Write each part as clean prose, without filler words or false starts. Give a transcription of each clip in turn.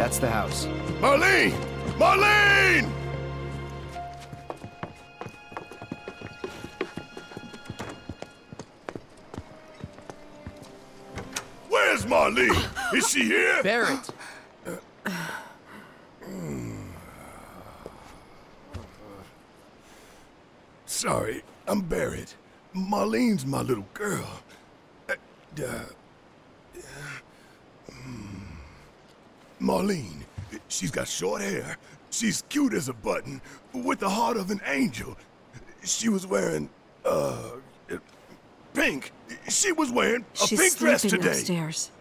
That's the house. Marlene! Marlene! Where's Marlene? Is she here? Barret! Sorry, I'm Barret. Marlene's my little girl. Marlene, she's got short hair. She's cute as a button, with the heart of an angel. She was wearing, pink. She was wearing a pink dress today. She's sleeping upstairs.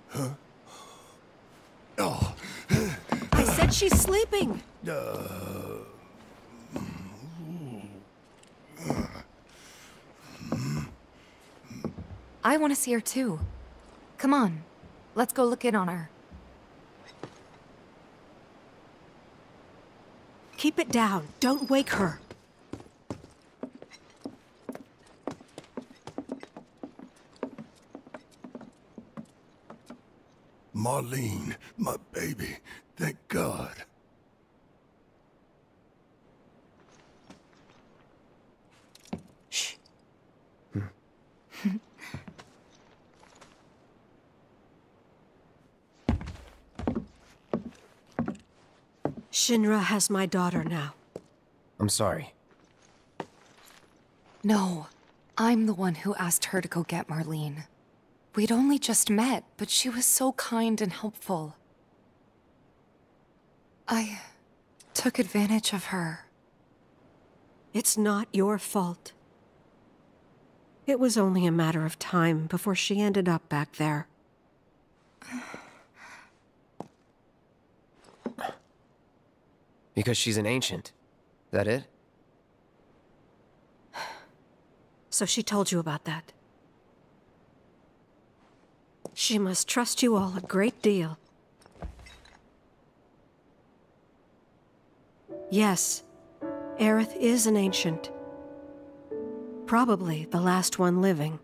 Huh? Oh. I said she's sleeping. I want to see her too. Come on, let's go look in on her. Keep it down. Don't wake her. Marlene, my baby. Thank God. Shh. Shinra has my daughter now. I'm sorry. No, I'm the one who asked her to go get Marlene. We'd only just met, but she was so kind and helpful. I took advantage of her. It's not your fault. It was only a matter of time before she ended up back there. Because she's an ancient. That it? So she told you about that. She must trust you all a great deal. Yes, Aerith is an ancient. Probably the last one living.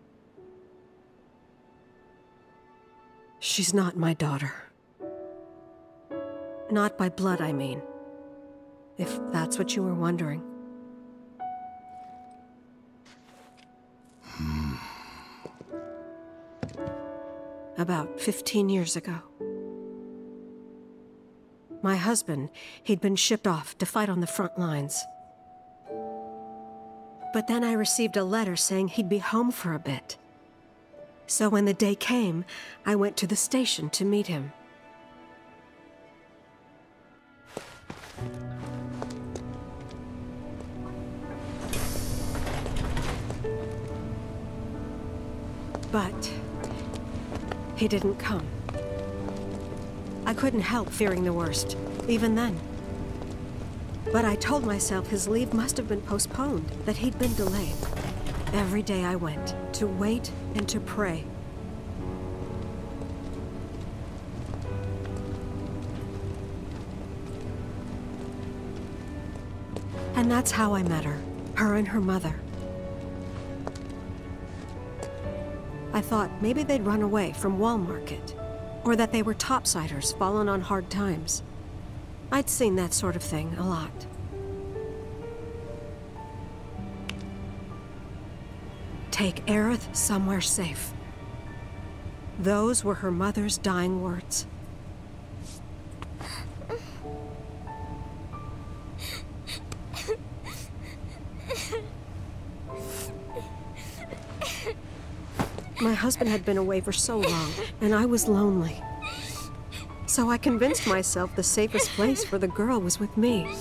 She's not my daughter. Not by blood, I mean. If that's what you were wondering. About 15 years ago. My husband, he'd been shipped off to fight on the front lines. But then I received a letter saying he'd be home for a bit. So when the day came, I went to the station to meet him. But he didn't come. I couldn't help fearing the worst, even then. But I told myself his leave must have been postponed, that he'd been delayed. Every day I went, to wait and to pray. And that's how I met her and her mother. I thought maybe they'd run away from Wall Market, or that they were topsiders fallen on hard times. I'd seen that sort of thing a lot. Take Aerith somewhere safe. Those were her mother's dying words. My husband had been away for so long, and I was lonely. So I convinced myself the safest place for the girl was with me.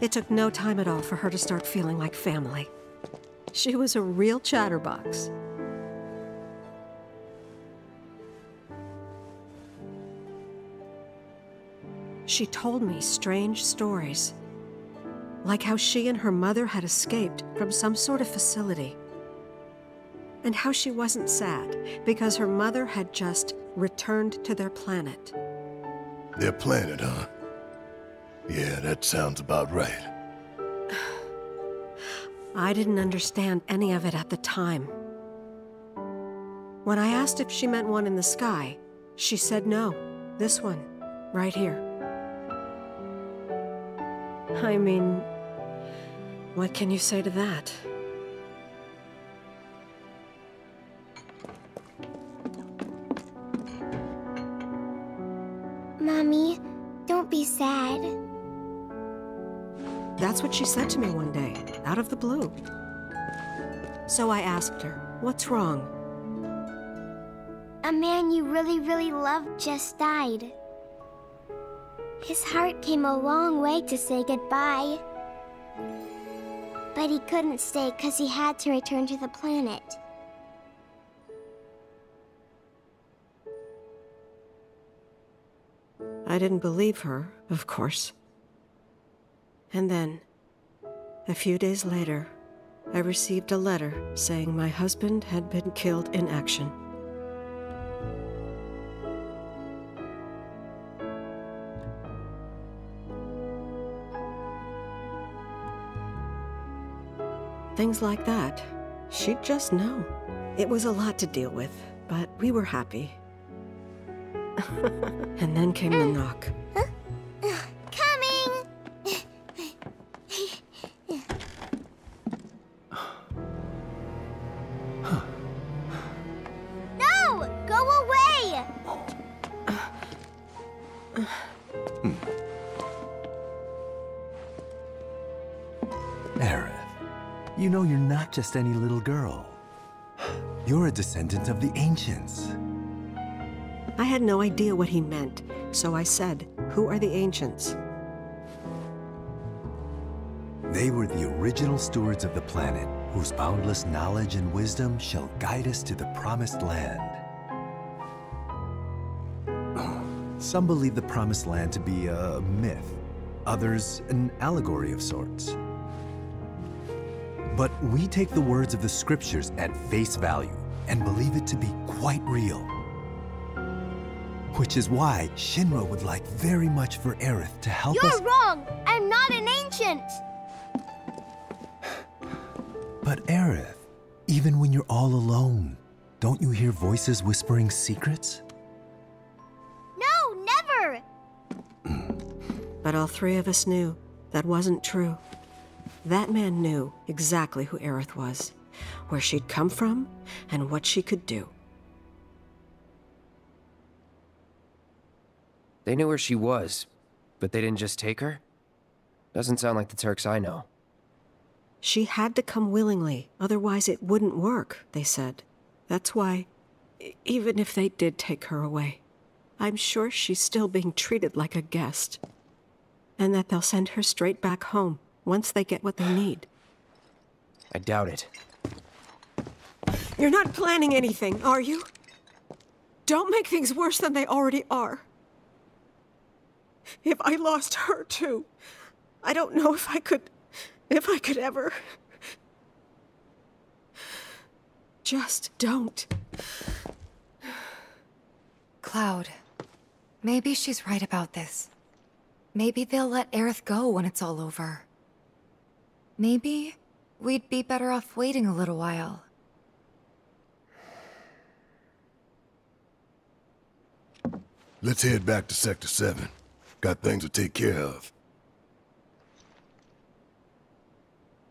It took no time at all for her to start feeling like family. She was a real chatterbox. She told me strange stories. Like how she and her mother had escaped from some sort of facility. And how she wasn't sad because her mother had just returned to their planet. Their planet, huh? Yeah, that sounds about right. I didn't understand any of it at the time. When I asked if she meant one in the sky, she said no. This one, right here. I mean, what can you say to that? Mommy, don't be sad. That's what she said to me one day, out of the blue. So I asked her, what's wrong? A man you really, really loved just died. His heart came a long way to say goodbye. But he couldn't stay because he had to return to the planet. I didn't believe her, of course. And then, a few days later, I received a letter saying my husband had been killed in action. Things like that, she'd just know. It was a lot to deal with, but we were happy. And then came the knock. Coming! No! Go away! Aerith, you know you're not just any little girl. You're a descendant of the Ancients. I had no idea what he meant, so I said, "Who are the Ancients?" They were the original stewards of the planet, whose boundless knowledge and wisdom shall guide us to the Promised Land. Some believe the Promised Land to be a myth, others an allegory of sorts. But we take the words of the scriptures at face value and believe it to be quite real. Which is why Shinra would like very much for Aerith to help us— You're wrong! I'm not an ancient! But Aerith, even when you're all alone, don't you hear voices whispering secrets? No, never! But all three of us knew that wasn't true. That man knew exactly who Aerith was, where she'd come from, and what she could do. They knew where she was, but they didn't just take her? Doesn't sound like the Turks I know. She had to come willingly, otherwise it wouldn't work, they said. That's why, even if they did take her away, I'm sure she's still being treated like a guest. And that they'll send her straight back home, once they get what they need. I doubt it. You're not planning anything, are you? Don't make things worse than they already are. If I lost her too, I don't know if I could ever. Just don't. Cloud, maybe she's right about this. Maybe they'll let Aerith go when it's all over. Maybe we'd be better off waiting a little while. Let's head back to Sector 7. Got things to take care of.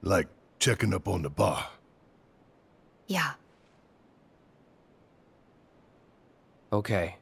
Like checking up on the bar. Yeah. Okay.